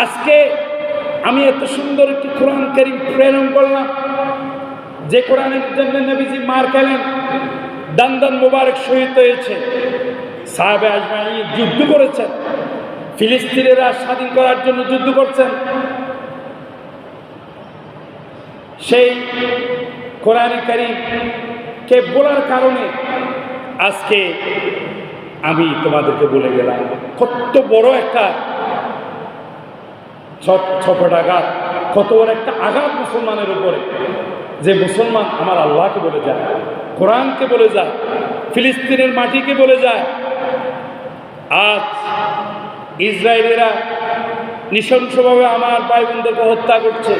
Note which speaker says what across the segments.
Speaker 1: আজকে আমি এত সুন্দর একটি কোরআন কারীম প্রেরণ করলাম, যে কোরআনের জন্য নবীজি মার খেলেন, দান মোবারক শহীদ হয়েছে, সাহাবে আজমাইন যুদ্ধ করেছেন, ফিলিস্তিনিরা স্বাধীন করার জন্য যুদ্ধ করছেন। সেই কোরআন কারীমকে বলার কারণে আজকে আমি তোমাদেরকে বলে গেলাম কত বড় একটা ছপটাঘাত, কত বড় একটা আঘাত মুসলমানের উপরে, যে মুসলমান আমার আল্লাহকে বলে যায়, কোরআনকে বলে যায়, ফিলিস্তিনের মাটিকে বলে যায়। আজ ইসরায়েলিরা নৃশংসভাবে আমার ভাই বোনদেরকে হত্যা করছে,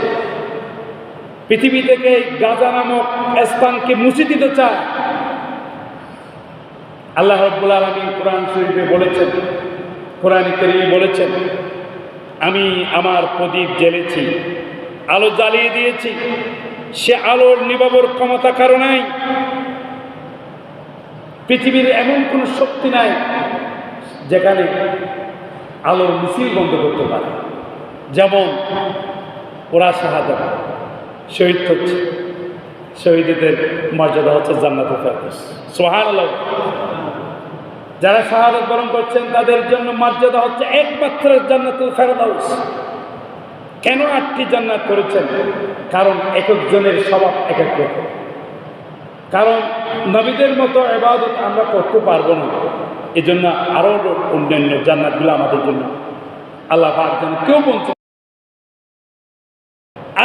Speaker 1: পৃথিবী থেকে গাজা নামক স্থানকে মুছে দিতে চায়। আল্লাহ রাব্বুল আলামিন কোরআন শরীফে বলেছেন, কোরআন কারীমে বলেছেন, আমি আমার প্রদীপ জ্বেলেছি, আলো জ্বালিয়ে দিয়েছি, সে আলোর নিভানোর ক্ষমতা কারো নাই। পৃথিবীর এমন কোন শক্তি নাই যেখানে আলোর মিছিল বন্ধ করতে পারে। যেমন ওরা শাহাদাত শহীদ হচ্ছে, শহীদদের মর্যাদা হচ্ছে জান্নাতুল ফেরদৌস। সুবহানাল্লাহ। যারা শাহাদাত বরণ করছেন তাদের জন্য মর্যাদা হচ্ছে একমাত্র জান্নাতুল ফেরদৌস। কেন 8টি জান্নাত করেছেন? কারণ এক একজনের স্বভাব এক এক রকম। কারণ নবীদের মতো ইবাদত আমরা করতে পারবো না, এজন্য আরো অন্যান্য জান্নাতগুলো আমাদের জন্য আল্লাহ পাক যেন কেউ বঞ্চিত।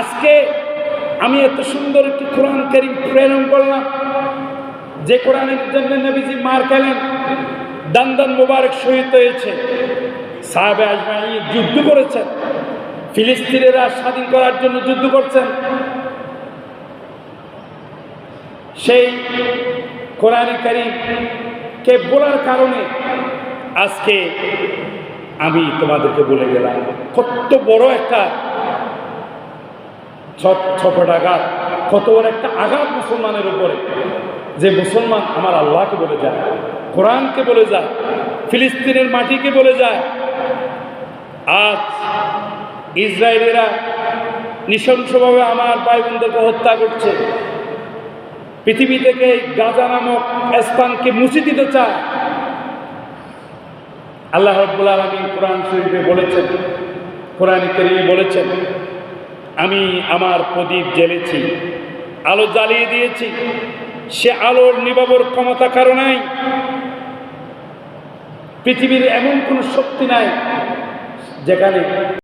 Speaker 1: আজকে আমি এত সুন্দর একটি কোরআন কারীম প্রেরণ করলাম, যে কোরআনের জন্য নবীজি মার খেলেন, দান মোবারক শহীদ হয়েছে, সাহাবে আজমাইন যুদ্ধ করেছেন, ফিলিস্তিনিরা স্বাধীন করার জন্য যুদ্ধ করছেন। সেই কোরআন কারীমকে বলার কারণে আজকে আমি তোমাদেরকে বলে গেলাম কত বড় একটা ছপটাঘাত, কত বড় একটা আঘাত মুসলমানের উপরে, যে মুসলমান আমার আল্লাহকে বলে যায়, কোরআনকে বলে যায়, ফিলিস্তিনের মাটিকে বলে যায়। আজ ইসরায়েলিরা নৃশংসভাবে আমার ভাই বোনদেরকে হত্যা করছে, পৃথিবী থেকে গাজা নামক স্থানকে মুছে দিতে চায়। আল্লাহ রাব্বুল আলামিন কোরআন শরীফে বলেছেন, কোরআন কারীমে বলেছেন, আমি আমার প্রদীপ জ্বেলেছি, আলো জ্বালিয়ে দিয়েছি, সে আলোর নিভানোর ক্ষমতা কারো নাই। পৃথিবীর এমন কোন শক্তি নাই যেখানে